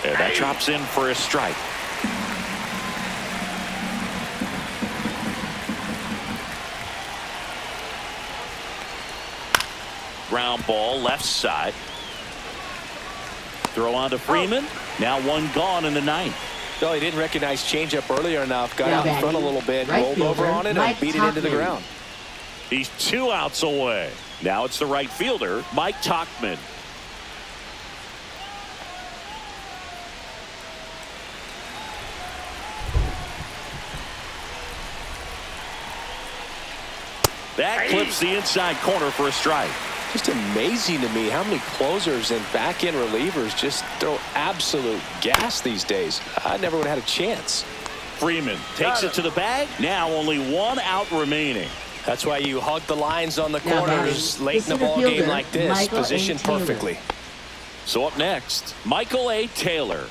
And that drops in for a strike. Ground ball left side. Throw on to Freeman. Now one gone in the ninth. No, he didn't recognize changeup earlier enough. Got Now out in front a batting, little bit, right rolled over fielder, on it, Mike and beat it into the Tauchman. ground. He's 2 outs away. Now it's the right fielder, Mike Tauchman. That clips the inside corner for a strike. Just amazing to me how many closers and back-end relievers just throw absolute gas these days. I never would have had a chance. Freeman takes it to the bag. Now only 1 out remaining. That's why you hug the lines on the Now corners batting, late in a the ball center game fielder, like this, Michael A. positioned Taylor. perfectly. So up next, Michael A. Taylor.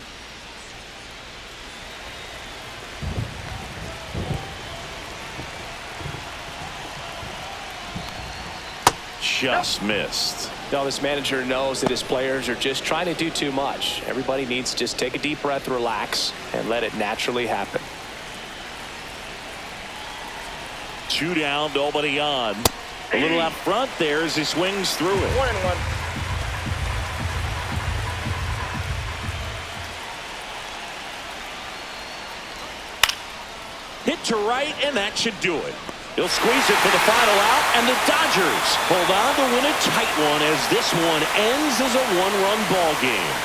Just missed. No, this manager knows that his players are just trying to do too much. Everybody needs to just take a deep breath, relax, and let it naturally happen. 2 down, nobody on. A little out front there as he swings through it. 1-1. Hit to right, and that should do it. He'll squeeze it for the final out, and the Dodgers hold on to win a tight one as this one ends as a 1-run ball game.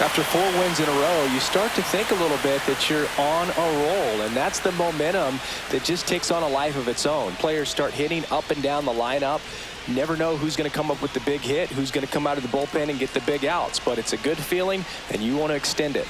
After 4 wins in a row, you start to think a little bit that you're on a roll, and that's the momentum that just takes on a life of its own. Players start hitting up and down the lineup. You never know who's going to come up with the big hit, who's going to come out of the bullpen and get the big outs, but it's a good feeling, and you want to extend it.